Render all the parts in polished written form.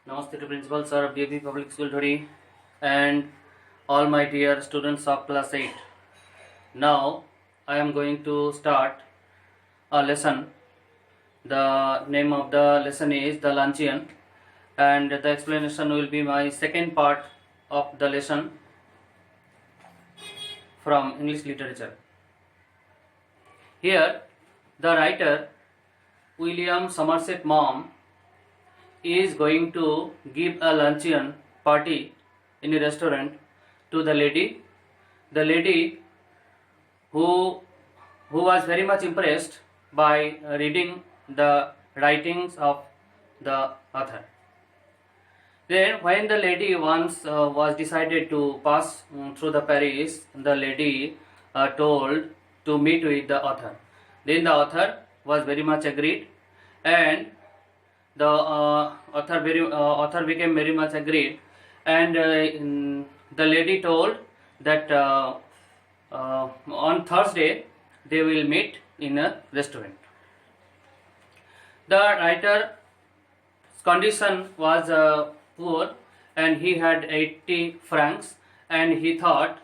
Namaste to Principal Sir of DAP Public School Thodi and all my dear students of class 8. Now I am going to start a lesson. The name of the lesson is the Luncheon, and the explanation will be my second part of the lesson from English literature. Here the writer William Somerset Maugham is going to give a luncheon party in a restaurant to the lady who was very much impressed by reading the writings of the author. Then when the lady once was decided to pass through the Paris, the lady told to meet with the author. Then the author was very much agreed, and the author became very much agreed, and the lady told that on Thursday they will meet in a restaurant. The writer's condition was poor, and he had 80 francs, and he thought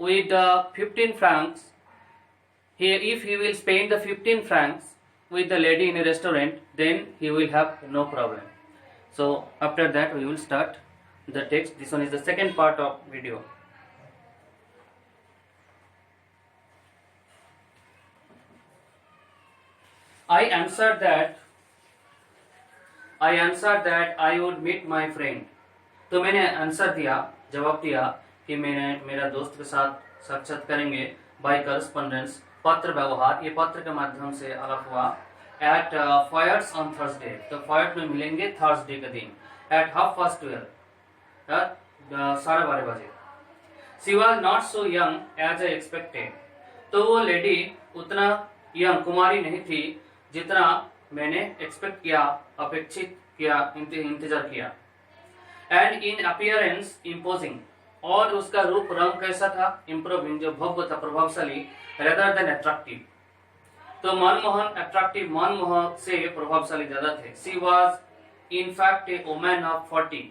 with 15 francs, if he will spend the 15 francs with the lady in a restaurant, then he will have no problem. So after that we will start the text. This one is the second part of video. I answered that I would meet my friend. तो मैंने answer दिया, जवाब दिया कि मेरा दोस्त के साथ साक्षात करेंगे बाय करस्पॉन्डेंस, पत्र व्यवहार. ये पत्र के माध्यम से आलाप हुआ. एट फॉयर्स ऑन थर्सडे, तो फॉयर्स में मिलेंगे थर्सडे के दिन एट 12:30, 12:30 बजे. She was not so young as I expected, तो वो लेडी उतना यंग कुमारी नहीं थी जितना मैंने एक्सपेक्ट किया, अपेक्षित किया, इंतजार किया. एंड इन अपीयरेंस इम्पोजिंग, और उसका रूप रंग कैसा था, इम्प्रोविंग, जो भव्य था, प्रभावशाली, रेदर देन अट्रैक्टिव. तो मनमोहन, अट्रैक्टिव, मनमोहक से प्रभावशाली ज्यादा थे. She was in fact a woman of 40,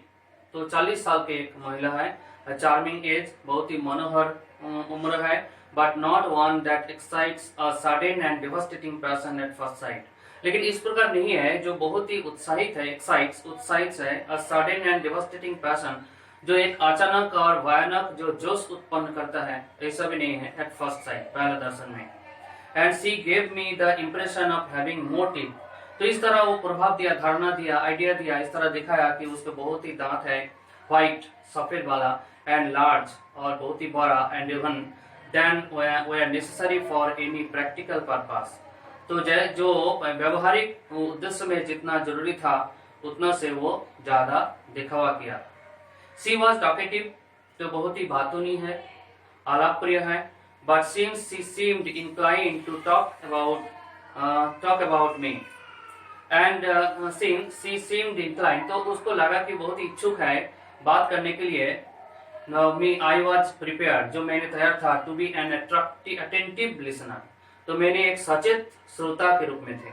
तो 40 साल की एक महिला है. अ चार्मिंग एज, बहुत ही मनोहर उम्र है. But not one that excites a sudden and devastating passion at first sight, लेकिन इस प्रकार नहीं है जो बहुत ही उत्साहित है, उत्साहित है. A sudden and devastating passion, जो एक अचानक और भयानक जो जोश उत्पन्न करता है, ऐसा भी नहीं है एट फर्स्ट साइट, पहला दर्शन में. And she gave me the impression of having more teeth, तो इस तरह वो प्रभाव दिया, धारणा दिया, आइडिया दिया, इस तरह दिखाया कि उसके बहुत ही दांत है, व्हाइट, सफेद वाला, एंड लार्ज, और बहुत ही बड़ा, and even then they are necessary for any practical purpose, तो जो व्यवहारिक उद्देश्य में जितना जरूरी था उतना से वो ज्यादा दिखावा किया. शी वॉज टॉकेटिव, तो बहुत ही बातूनी है, आलाप प्रिय है. But since she seemed inclined to talk about me, and since she seemed inclined, तो उसको लगा कि बहुत ही इच्छुक है बात करने के लिए. मी आई वॉज प्रिपेयर्ड, जो मैंने तैयार था, to be an attentive listener, तो मैंने एक सचेत श्रोता के रूप में थे.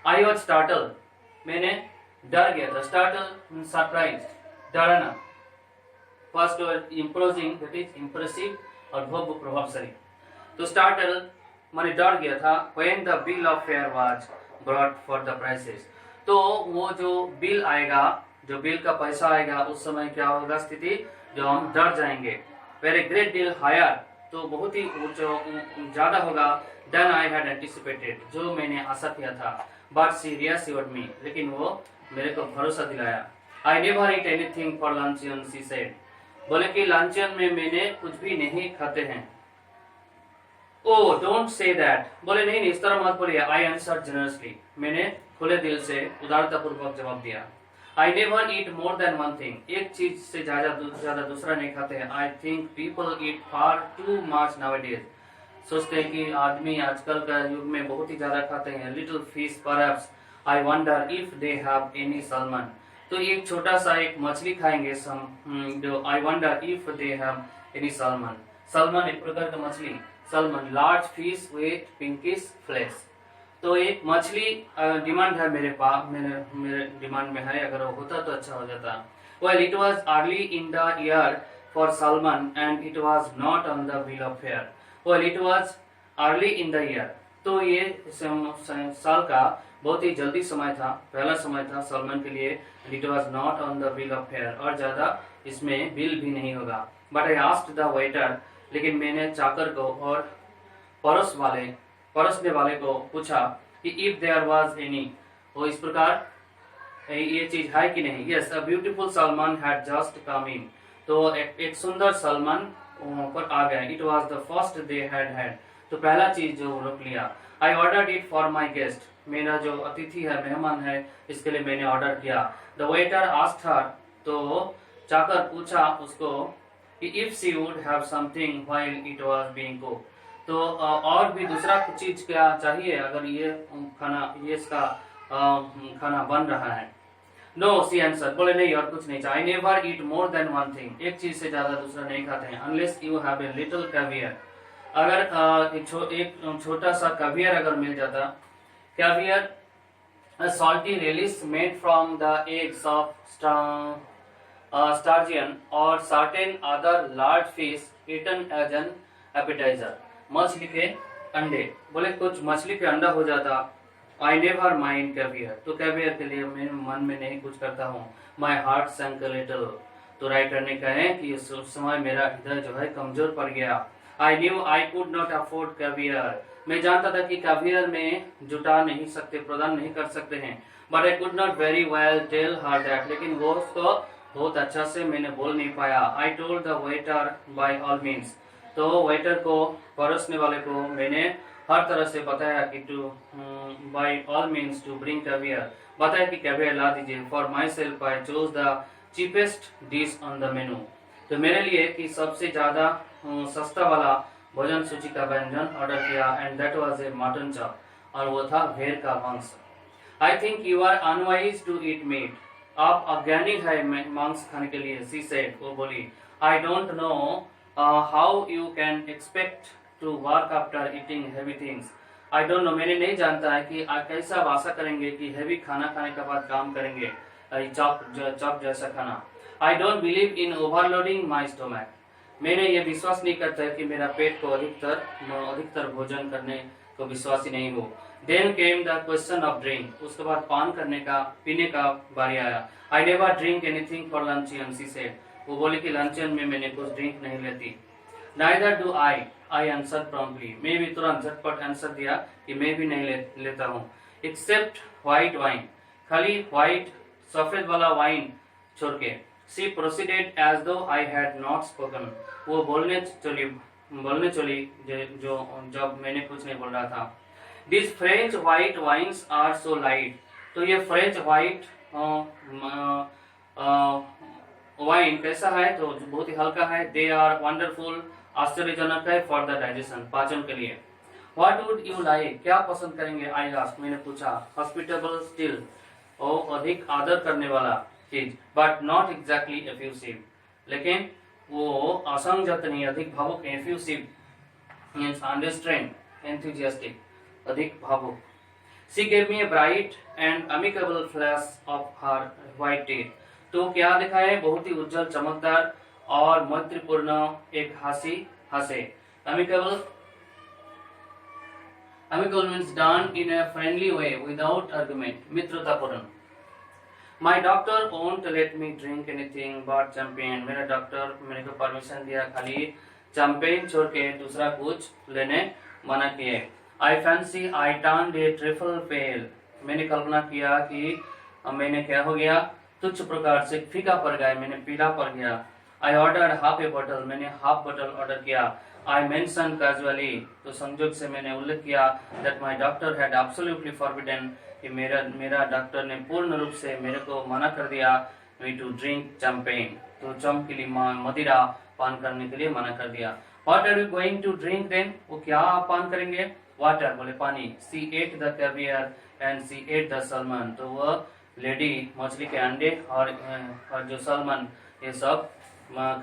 आई वॉज स्टार्टल, मैंने डर गया था. स्टार्टल सरप्राइज, डरना. First word imposing, that is impressive, और भव्य, प्रभावशाली. तो स्टार्टल माने डर गया था. When the bill of fair was brought for the prices, तो वो जो बिल आएगा, जो बिल का पैसा आएगा, उस समय क्या होगा स्थिति, जो हम डर जाएंगे. वेरी ग्रेट डील हायर, तो बहुत ही ज्यादा होगा. देन आई हैड एंटिसिपेटेड, जो मैंने आशा किया था. बट शी रिअश्योर्ड मी, लेकिन वो मेरे को भरोसा दिलाया. I never eat anything for लंचियन, she said, बोले कि लंचियन में मैंने कुछ भी नहीं खाते हैं. ओ डोंट से दैट, बोले नहीं इस तरह मत बोलिए. आई आंसर्ड जेनरसली, मैंने खुले दिल से उदारता पूर्वक जवाब दिया. I never eat more than one thing, एक चीज से ज्यादा दूसरा नहीं खाते हैं. I think people eat far too much nowadays, सोचते हैं कि आदमी आजकल का युग में बहुत ही ज्यादा खाते हैं. Little fish perhaps, I wonder if they have any salmon, तो एक छोटा सा एक मछली खाएंगे जो. I wonder if they have any salmon, salmon एक प्रकार का मछली, salmon, large fish with pinkish flesh, तो एक मछली डिमांड है मेरे पास, मेरे डिमांड में है, अगर वो होता तो अच्छा हो जाता। Well it was early in the year for Salman and it was not on the bill of fair. Well it was early in the year, तो ये साल का बहुत ही जल्दी समय था, पहला समय था सलमान के लिए। It was not on the bill of fair, और ज्यादा इसमें बिल भी नहीं होगा। But I asked the waiter, लेकिन मैंने चाकर को और परसने वाले को पूछा कि इफ देयर वाज एनी, वो इस प्रकार ये चीज है कि नहीं। Yes, a beautiful salmon had just come in, तो एक सुंदर सलमान पर आ गया। It was the first they had, तो पहला चीज जो रोक लिया। I ordered it for my guest, मेरा जो अतिथि है, मेहमान है, इसके लिए मैंने ऑर्डर किया। द वेटर आस्क्ड हर, तो चाकर पूछा उसको कि if she would have something while it was being cooked, तो और भी दूसरा कुछ चीज क्या चाहिए अगर ये खाना, ये इसका खाना बन रहा है। नो, सी आंसर, बोले नहीं और कुछ नहीं चाहिए। I never eat more than one thing, एक चीज से ज्यादा दूसरा नहीं खाते हैं। Unless you have a little caviar, अगर एक छोटा सा कैवियर अगर मिल जाता। Caviar, a salty relish made from the eggs of sturgeon or certain other large fish eaten as an appetizer, मछली के अंडे, बोले कुछ मछली के अंडा हो जाता। आई नेवर माइंड कैवियर, तो कैवियर के लिए मैं मन में नहीं कुछ करता हूँ। My heart sank a little, तो राइटर ने कहे कि उस समय मेरा हृदय जो है कमजोर पड़ गया। I knew I could not afford caviar, मैं जानता था कि कैवियर में जुटा नहीं सकते, प्रदान नहीं कर सकते हैं। But I could not very well tell her that, लेकिन वो उसको बहुत अच्छा से मैंने बोल नहीं पाया। I told the waiter by all means, तो वेटर को, परोसने वाले को मैंने हर तरह से बताया कि to by all means to bring caviar, बताया कि कैवियर ला दीजिए। For myself I chose the cheapest dish on the menu, तो मेरे लिए कि सबसे ज्यादा सस्ता वाला भोजन सूची का व्यंजन ऑर्डर किया। And that was a mutton chop, और वो था भेड़ का मांस। I think you are unwise to eat meat, आप अज्ञानी है मांस खाने के लिए। सी सेड, वो बोली। I don't know how you can expect to work after eating heavy things, I don't know, मैंने नहीं जानता है कि आप कैसा आशा करेंगे कि हेवी खाना खाने के बाद काम करेंगे, चॉप जैसा खाना। I don't believe in overloading my stomach, मैंने ये विश्वास नहीं करता है कि मेरा पेट को अधिकतर भोजन करने को विश्वास ही नहीं हो। Then came the question of drink, उसके बाद पान करने का, पीने का बारी आया। I never drink anything for luncheon, she said, वो बोले कि लंचियन में मैंने कुछ ड्रिंक नहीं लेती। Neither do I answer promptly, मैं भी तुरंत झटपट आंसर दिया कि मैं भी नहीं लेता हूँ। एक्सेप्ट व्हाइट वाइन, खाली व्हाइट सफेद वाला वाइन छोड़ के। She proceeded as though I had not spoken, वो बोलने चली जो जब मैंने कुछ नहीं बोल रहा था। These French white wines are so light, तो ये फ्रेंच व्हाइट वाइन कैसा है, तो बहुत ही हल्का है। They are wonderful, आश्चर्यजनक है। For the digestion, पाचन के लिए। What would you like, क्या पसंद करेंगे? I asked, मैंने पूछा। Hospitable still, और अधिक आदर करने वाला चीज। बट नॉट एग्जैक्टली एफ्यूसिव, लेकिन वो असंजत नहीं, अधिक भावुक। एफ्यूसिव मींस अनरिस्ट्रेन्ड, एंथुसियास्टिक, अधिक भावुक। She gave me a bright and amicable flash of her white teeth, तो क्या दिखाए, बहुत ही उज्जवल, चमकदार और मैत्रीपूर्ण एक हंसी हंसे। Amicable means done in a friendly way without argument, मित्रतापूर्ण। My doctor won't let me drink anything but champagne, मेरा डॉक्टर मेरे को परमिशन दिया खाली चैंपेन छोड़ के दूसरा कुछ लेने मना किए। आई फैंसी आई टर्न्ड ए ट्रिफल पेल, मैंने कल्पना किया कि मैंने क्या हो गया, तुच्छ प्रकार से फीका पड़ गया, मैंने पीला पड़ गया। आई ऑर्डर हाफ ए बोतल, मैंने हाफ बोतल ऑर्डर किया। आई मेंशन कैजुअली, तो संयोग से मैंने उल्लेख किया that my doctor had absolutely forbidden, कि मेरा डॉक्टर ने पूर्ण रूप से मेरे को मना कर दिया मी टू ड्रिंक चैंपेन, तो चम के लिए मदिरा पान करने के लिए मना कर दिया। What are you going to drink then, वो क्या आप पान करेंगे? वाटर, बोले पानी। She ate the caviar and she ate the salmon, तो वह लेडी मछली के अंडे और जो सलमान ये सब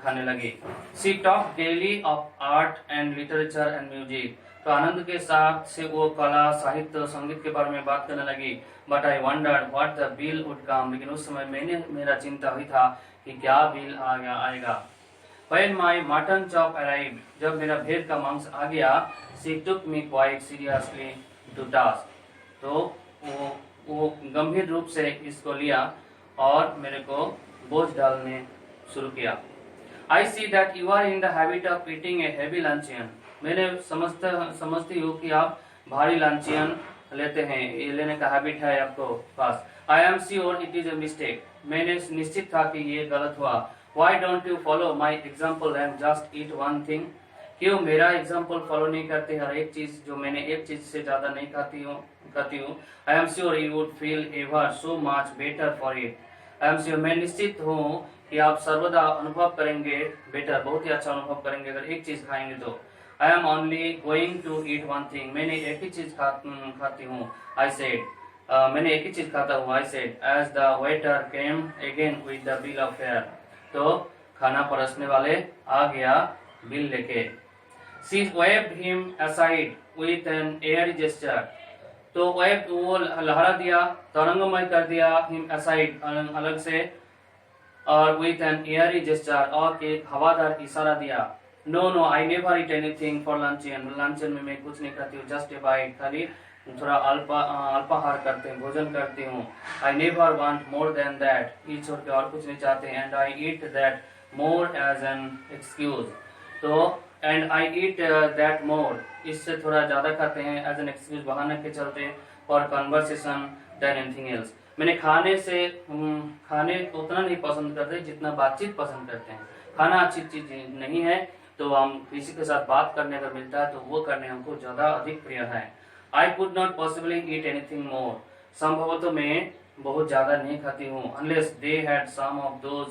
खाने लगी। She talk gaily of art and literature and music, तो आनंद के साथ से वो कला साहित्य संगीत के बारे में बात करने लगी। But I wandered what the bill would come, लेकिन उस समय मेरा चिंता हुई था कि क्या बिल आएगा। When my mutton chop arrived, जब मेरा भेड़ का मांस आ गया, she took me quite seriously to task, तो वो गंभीर रूप से इसको लिया और मेरे को बोझ डालने शुरू किया। I see that you are in the habit of eating a heavy luncheon. मैंने समझती हूँ कि आप भारी लंचियन लेते हैं, ये लेने का हैबिट है आपको पास। I am sure it is a mistake. मैंने निश्चित था कि ये गलत हुआ। Why don't you follow my example and just eat one thing? क्यों मेरा एग्जाम्पल फॉलो नहीं करते हर एक चीज जो मैंने एक चीज से ज्यादा नहीं खाती हूँ। I am sure you would feel ever so much better for it. I am sure, मैं निश्चित हूँ कि आप सर्वदा अनुभव करेंगे बेटर, बहुत ही अच्छा अनुभव करेंगे अगर एक चीज खाएंगे तो। I am only going to eat one thing. मैंने एक ही चीज खाती हूँ। I said, मैंने एक ही चीज खाता हूँ। I said, as the waiter came again with the bill of fare. तो खाना परसने वाले आ गया बिल लेके। She waved him aside with an airy gesture. तो वो लहरा दिया, तरंगमय कर दिया him aside अलग से, और with an airy gesture और एक हवादार इशारा दिया। No, I never eat anything for luncheon. luncheon में मैं कुछ नहीं खाती हूँ, just a bite, खाली थोड़ा अल्पाहार करते हैं, भोजन करती हूँ। I never want more than that. ये छोड़ के और कुछ नहीं चाहते। And I eat that more as an excuse. तो and I eat that more, इससे थोड़ा ज्यादा खाते हैं as an excuse, बहाने के चलते, for conversation than anything else. मैंने खाने उतना नहीं पसंद करते जितना बातचीत पसंद करते हैं। खाना अच्छी चीज नहीं है, तो हम किसी के साथ बात करने अगर मिलता है तो वो करने हमको ज्यादा अधिक प्रिय है। I could not possibly eat anything more. संभवतः मैं बहुत ज्यादा नहीं खाती हूँ। Unless they had some of those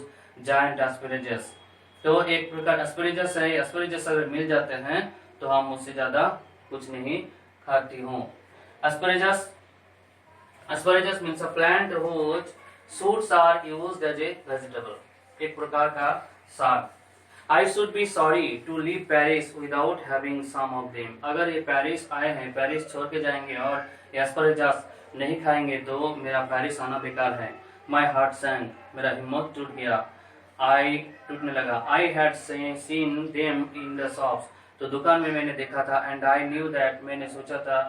giant asparagus. तो एक प्रकार asparagus है, asparagus अगर मिल जाते हैं तो हम उससे ज्यादा कुछ नहीं खाती हूँ। Asparagus means a plant whose shoots are used as a vegetable. एक प्रकार का साग। I should be sorry to leave Paris without having some of them. अगर ये पेरिस आए हैं, पेरिस छोड़ के जाएंगे और एस्परेगस नहीं खाएंगे तो मेरा पेरिस आना बेकार है। My heart sank. मेरा हिम्मत टूट गया। टूटने लगा। I had seen them in the shops. तो दुकान में मैंने देखा था। And I knew that, मैंने सोचा था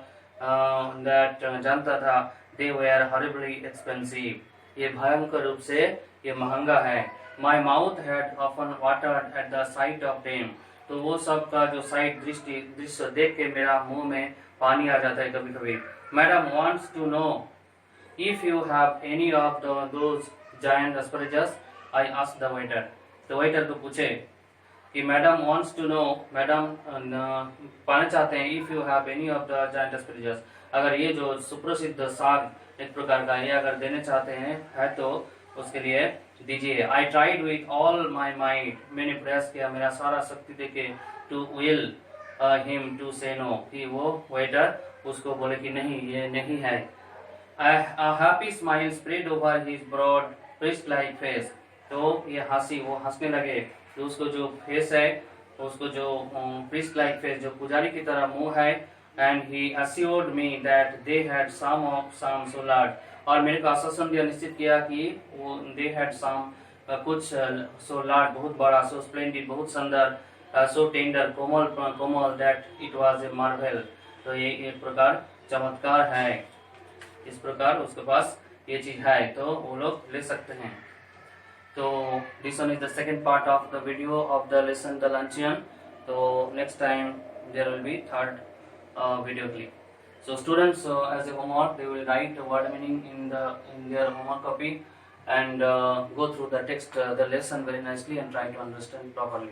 जानता था they were horribly expensive. ये भयंकर रूप से ये महंगा है। My mouth had often watered at the sight of them. तो वो सब का जो साइट दृश्य देख के मेरा मुंह में पानी आ जाता है कभी कभी। Madam wants to know if you have any of those giant asparagus. I asked the waiter. तो waiter को पूछे कि madam wants to know, madam पाना चाहते हैं if you have any of the giant asparagus. अगर ये जो सुप्रसिद्ध साग एक प्रकार का ये अगर देने चाहते हैं है तो उसके लिए दीजिए। I tried with all my might. मैंने प्रयास किया मेरा सारा शक्ति देके to will him to say no, कि वो वेटर उसको बोले कि नहीं ये नहीं है। A happy smile spread over his broad priest-like face. तो ये वो हंसने लगे। तो उसको जो फेस है, उसको जो priest-like face, जो पुजारी की तरह मुंह है, and he assured me that they had some so large. और मेरे को आश्वासन दिया, निश्चित किया कि वो they had some कुछ so large, बहुत बड़ा, so splendid, बहुत सुंदर, so tender, Komal, that it was a marvel. तो ये एक प्रकार चमत्कार है। इस प्रकार उसके पास ये चीज है तो वो लोग ले सकते हैं। तो this one is the second part of the video of the lesson the luncheon. तो next time there will be third video clip. So students, as a homework, they will write a word meaning in their homework copy and go through the text, the lesson very nicely and try to understand properly.